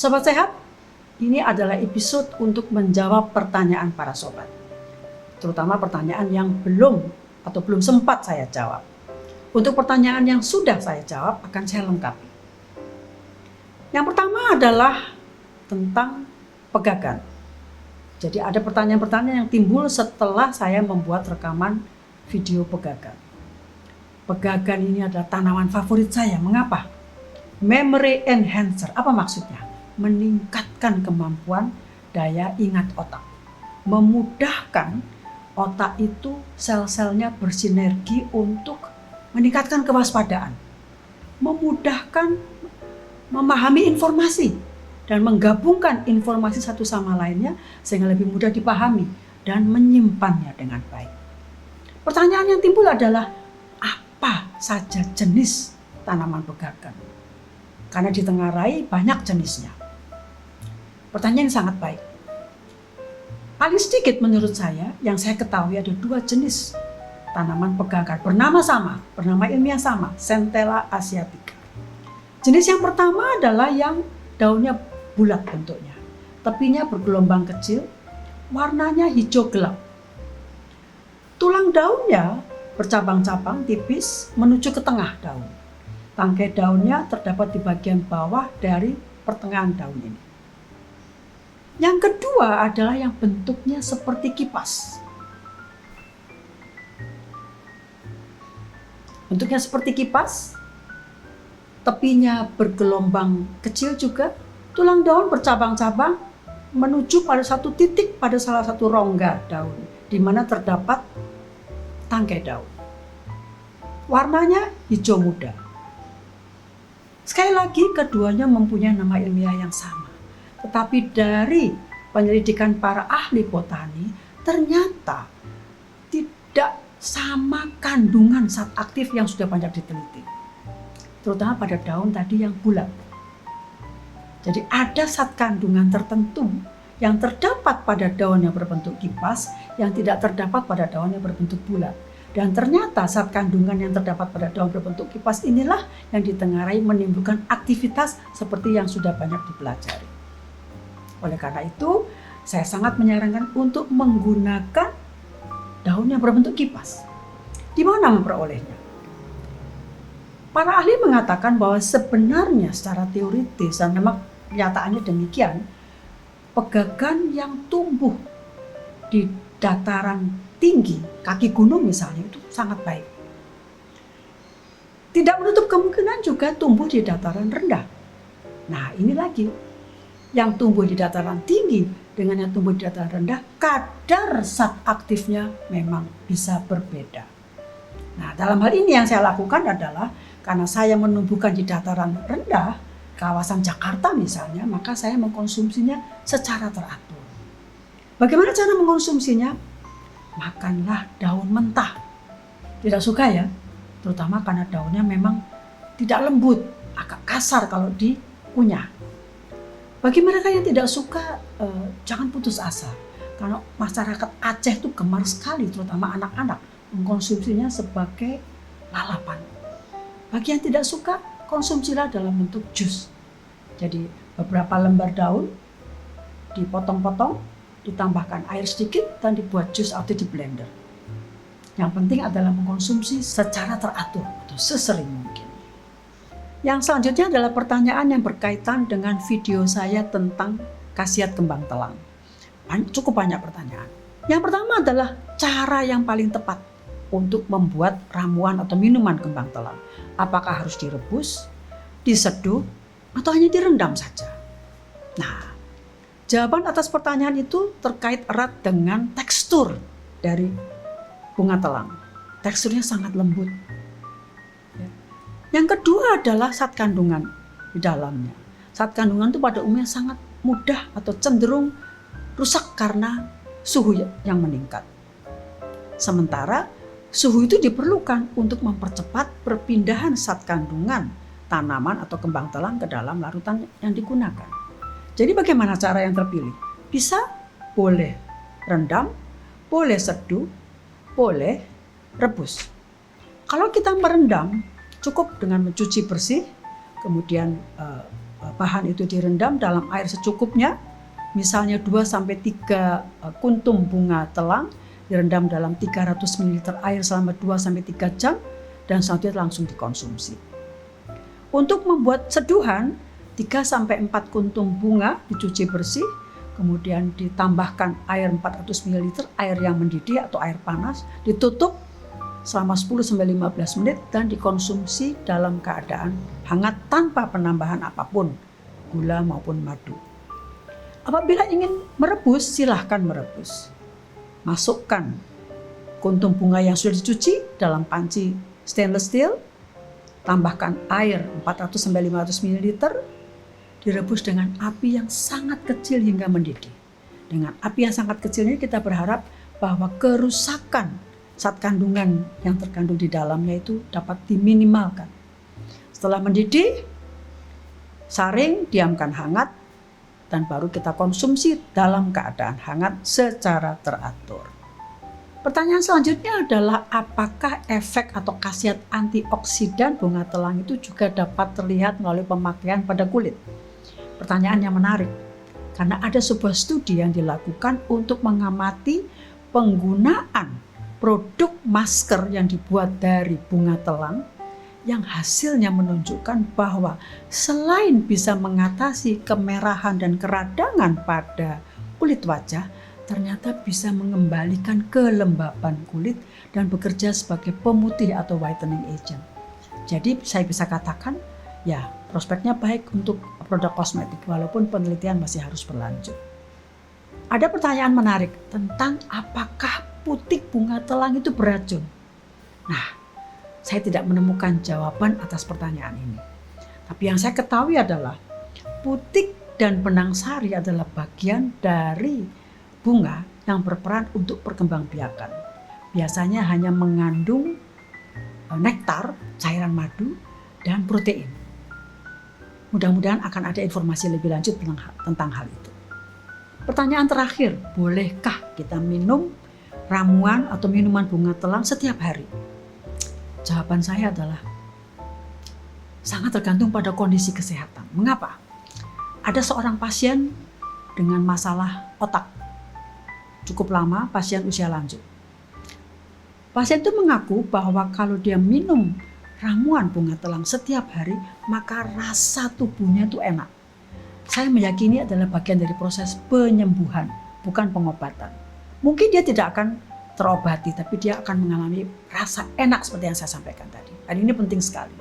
Sobat Sehat, ini adalah episode untuk menjawab pertanyaan para sobat. Terutama pertanyaan yang belum sempat saya jawab. Untuk pertanyaan yang sudah saya jawab akan saya lengkapi. Yang pertama adalah tentang pegagan. Jadi ada pertanyaan-pertanyaan yang timbul setelah saya membuat rekaman video pegagan. Pegagan ini adalah tanaman favorit saya. Mengapa? Memory enhancer. Apa maksudnya? Meningkatkan kemampuan daya ingat otak. Memudahkan otak itu sel-selnya bersinergi untuk meningkatkan kewaspadaan. Memudahkan memahami informasi dan menggabungkan informasi satu sama lainnya sehingga lebih mudah dipahami dan menyimpannya dengan baik. Pertanyaan yang timbul adalah apa saja jenis tanaman pegagan? Karena ditengarai banyak jenisnya. Pertanyaan yang sangat baik. Paling sedikit menurut saya yang saya ketahui ada 2 jenis tanaman pegagan bernama ilmiah sama, Centella asiatica. Jenis yang pertama adalah yang daunnya bulat bentuknya, tepinya bergelombang kecil, warnanya hijau gelap. Tulang daunnya bercabang-cabang tipis menuju ke tengah daun. Tangkai daunnya terdapat di bagian bawah dari pertengahan daun ini. Yang kedua adalah yang bentuknya seperti kipas. Bentuknya seperti kipas, tepinya bergelombang kecil juga, tulang daun bercabang-cabang menuju pada satu titik pada salah satu rongga daun, di mana terdapat tangkai daun. Warnanya hijau muda. Sekali lagi, keduanya mempunyai nama ilmiah yang sama. Tetapi dari penyelidikan para ahli botani, ternyata tidak sama kandungan zat aktif yang sudah banyak diteliti. Terutama pada daun tadi yang bulat. Jadi ada zat kandungan tertentu yang terdapat pada daun yang berbentuk kipas yang tidak terdapat pada daun yang berbentuk bulat. Dan ternyata zat kandungan yang terdapat pada daun berbentuk kipas inilah yang ditengarai menimbulkan aktivitas seperti yang sudah banyak dipelajari. Oleh karena itu, saya sangat menyarankan untuk menggunakan daun yang berbentuk kipas. Di mana memperolehnya? Para ahli mengatakan bahwa sebenarnya secara teoritis dan memang kenyataannya demikian, pegagan yang tumbuh di dataran tinggi, kaki gunung misalnya, itu sangat baik. Tidak menutup kemungkinan juga tumbuh di dataran rendah. Nah, ini lagi. Yang tumbuh di dataran tinggi dengan yang tumbuh di dataran rendah, kadar zat aktifnya memang bisa berbeda. Nah, dalam hal ini yang saya lakukan adalah karena saya menumbuhkan di dataran rendah, kawasan Jakarta misalnya, maka saya mengkonsumsinya secara teratur. Bagaimana cara mengkonsumsinya? Makanlah daun mentah. Tidak suka ya, terutama karena daunnya memang tidak lembut, agak kasar kalau dikunyah. Bagi mereka yang tidak suka, jangan putus asa. Karena masyarakat Aceh itu gemar sekali, terutama anak-anak, mengkonsumsinya sebagai lalapan. Bagi yang tidak suka, konsumsilah dalam bentuk jus. Jadi beberapa lembar daun dipotong-potong, ditambahkan air sedikit dan dibuat jus atau di blender. Yang penting adalah mengkonsumsi secara teratur atau sesering mungkin. Yang selanjutnya adalah pertanyaan yang berkaitan dengan video saya tentang khasiat kembang telang. Cukup banyak pertanyaan. Yang pertama adalah cara yang paling tepat untuk membuat ramuan atau minuman kembang telang. Apakah harus direbus, diseduh, atau hanya direndam saja? Nah, jawaban atas pertanyaan itu terkait erat dengan tekstur dari bunga telang. Teksturnya sangat lembut. Yang kedua adalah zat kandungan di dalamnya. Zat kandungan itu pada umumnya sangat mudah atau cenderung rusak karena suhu yang meningkat. Sementara suhu itu diperlukan untuk mempercepat perpindahan zat kandungan tanaman atau kembang telang ke dalam larutan yang digunakan. Jadi bagaimana cara yang terpilih? Bisa boleh rendam, boleh seduh, boleh rebus. Kalau kita merendam, cukup dengan mencuci bersih, kemudian bahan itu direndam dalam air secukupnya, misalnya 2-3 kuntum bunga telang direndam dalam 300 ml air selama 2-3 jam dan selanjutnya langsung dikonsumsi. Untuk membuat seduhan, 3-4 kuntum bunga dicuci bersih, kemudian ditambahkan air 400 ml air yang mendidih atau air panas, ditutup selama 10-15 menit dan dikonsumsi dalam keadaan hangat tanpa penambahan apapun, gula maupun madu. Apabila ingin merebus, silahkan merebus. Masukkan kuntum bunga yang sudah dicuci dalam panci stainless steel, tambahkan air 400-500 ml, direbus dengan api yang sangat kecil hingga mendidih. Dengan api yang sangat kecil ini kita berharap bahwa kerusakan zat kandungan yang terkandung di dalamnya itu dapat diminimalkan. Setelah mendidih, saring, diamkan hangat, dan baru kita konsumsi dalam keadaan hangat secara teratur. Pertanyaan selanjutnya adalah apakah efek atau khasiat antioksidan bunga telang itu juga dapat terlihat melalui pemakaian pada kulit? Pertanyaan yang menarik, karena ada sebuah studi yang dilakukan untuk mengamati penggunaan produk masker yang dibuat dari bunga telang yang hasilnya menunjukkan bahwa selain bisa mengatasi kemerahan dan keradangan pada kulit wajah, ternyata bisa mengembalikan kelembapan kulit dan bekerja sebagai pemutih atau whitening agent. Jadi saya bisa katakan ya prospeknya baik untuk produk kosmetik walaupun penelitian masih harus berlanjut. Ada pertanyaan menarik tentang apakah putik bunga telang itu beracun. Nah, saya tidak menemukan jawaban atas pertanyaan ini. Tapi yang saya ketahui adalah putik dan benang sari adalah bagian dari bunga yang berperan untuk perkembangbiakan. Biasanya hanya mengandung nektar, cairan madu, dan protein. Mudah-mudahan akan ada informasi lebih lanjut tentang hal itu. Pertanyaan terakhir, bolehkah kita minum ramuan atau minuman bunga telang setiap hari? Jawaban saya adalah sangat tergantung pada kondisi kesehatan. Mengapa? Ada seorang pasien dengan masalah otak. Cukup lama, pasien usia lanjut. Pasien itu mengaku bahwa kalau dia minum ramuan bunga telang setiap hari, maka rasa tubuhnya itu enak. Saya meyakini adalah bagian dari proses penyembuhan, bukan pengobatan. Mungkin dia tidak akan terobati, tapi dia akan mengalami rasa enak seperti yang saya sampaikan tadi. Dan ini penting sekali.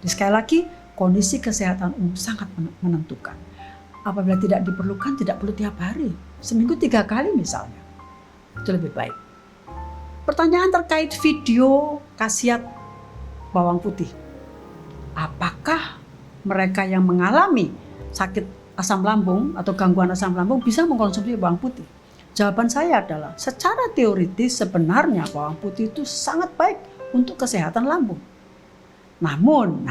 Dan sekali lagi, kondisi kesehatan umum sangat menentukan. Apabila tidak diperlukan, tidak perlu tiap hari. Seminggu 3 kali misalnya. Itu lebih baik. Pertanyaan terkait video khasiat bawang putih. Apakah mereka yang mengalami sakit asam lambung atau gangguan asam lambung bisa mengkonsumsi bawang putih? Jawaban saya adalah secara teoritis sebenarnya bawang putih itu sangat baik untuk kesehatan lambung. Namun,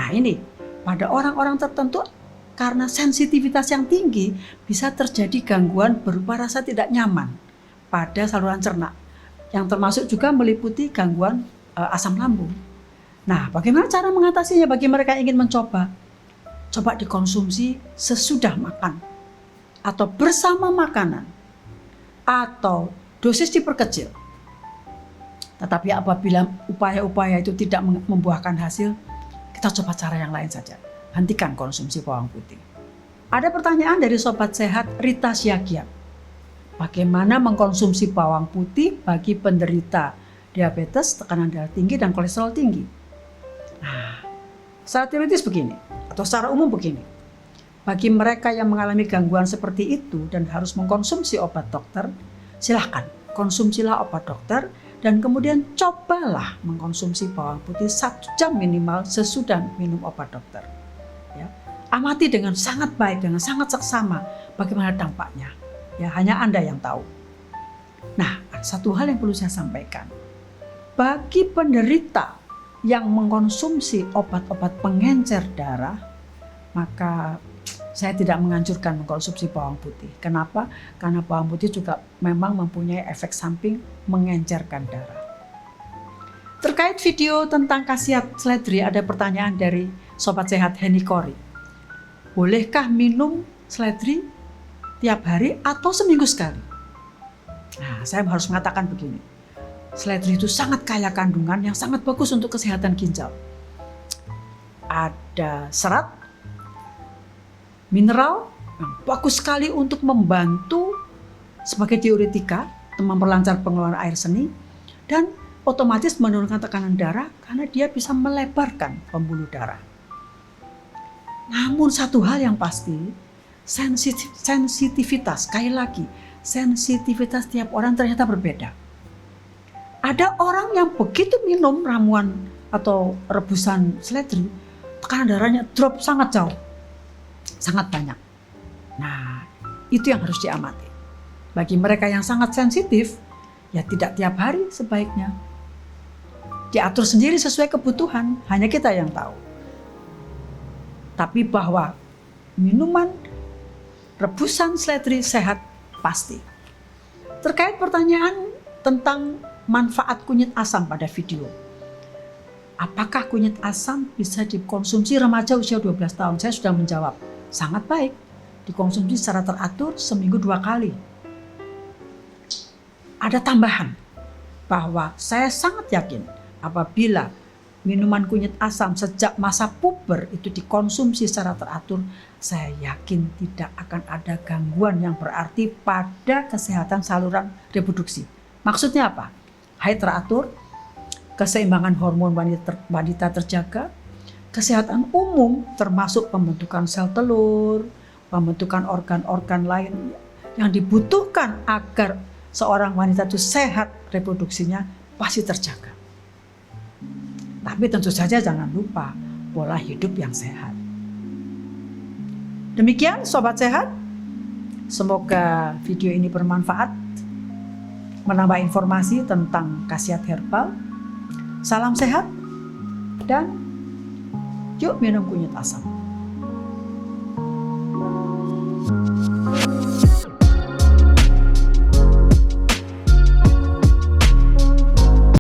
pada orang-orang tertentu karena sensitivitas yang tinggi bisa terjadi gangguan berupa rasa tidak nyaman pada saluran cerna yang termasuk juga meliputi gangguan asam lambung. Nah, bagaimana cara mengatasinya bagi mereka yang ingin mencoba? Coba dikonsumsi sesudah makan atau bersama makanan atau dosis diperkecil. Tetapi apabila upaya-upaya itu tidak membuahkan hasil, kita coba cara yang lain saja. Hentikan konsumsi bawang putih. Ada pertanyaan dari Sobat Sehat Rita Siagian. Bagaimana mengkonsumsi bawang putih bagi penderita diabetes, tekanan darah tinggi, dan kolesterol tinggi? Nah, secara teoritis begini, atau secara umum begini. Bagi mereka yang mengalami gangguan seperti itu dan harus mengkonsumsi obat dokter, silahkan konsumsilah obat dokter dan kemudian cobalah mengkonsumsi bawang putih 1 jam minimal sesudah minum obat dokter. Ya, amati dengan sangat baik, dengan sangat seksama bagaimana dampaknya. Ya, hanya Anda yang tahu. Nah, satu hal yang perlu saya sampaikan. Bagi penderita yang mengkonsumsi obat-obat pengencer darah, maka saya tidak menganjurkan mengkonsumsi bawang putih. Kenapa? Karena bawang putih juga memang mempunyai efek samping mengencerkan darah. Terkait video tentang khasiat seledri, ada pertanyaan dari Sobat Sehat Henny Kori. bolehkah minum seledri tiap hari atau seminggu sekali? Nah, saya harus mengatakan begini. Seledri itu sangat kaya kandungan yang sangat bagus untuk kesehatan ginjal. Ada serat, mineral yang bagus sekali untuk membantu sebagai diuretika, memperlancar pengeluaran air seni, dan otomatis menurunkan tekanan darah karena dia bisa melebarkan pembuluh darah. Namun satu hal yang pasti, sensitivitas, sekali lagi, sensitivitas tiap orang ternyata berbeda. Ada orang yang begitu minum ramuan atau rebusan seledri, tekanan darahnya drop sangat jauh, sangat banyak. Nah, itu yang harus diamati. Bagi mereka yang sangat sensitif, ya tidak tiap hari sebaiknya. Diatur sendiri sesuai kebutuhan, hanya kita yang tahu. Tapi bahwa minuman rebusan seledri sehat pasti. Terkait pertanyaan tentang manfaat kunyit asam pada video. Apakah kunyit asam bisa dikonsumsi remaja usia 12 tahun? Saya sudah menjawab, sangat baik. Dikonsumsi secara teratur seminggu 2 kali. Ada tambahan bahwa saya sangat yakin apabila minuman kunyit asam sejak masa puber itu dikonsumsi secara teratur, saya yakin tidak akan ada gangguan yang berarti pada kesehatan saluran reproduksi. Maksudnya apa? Haid teratur, keseimbangan hormon wanita terjaga, kesehatan umum termasuk pembentukan sel telur, pembentukan organ-organ lain yang dibutuhkan agar seorang wanita itu sehat reproduksinya pasti terjaga. Tapi tentu saja jangan lupa pola hidup yang sehat. Demikian Sobat Sehat, semoga video ini bermanfaat, menambah informasi tentang khasiat herbal. Salam sehat dan yuk minum kunyit asam.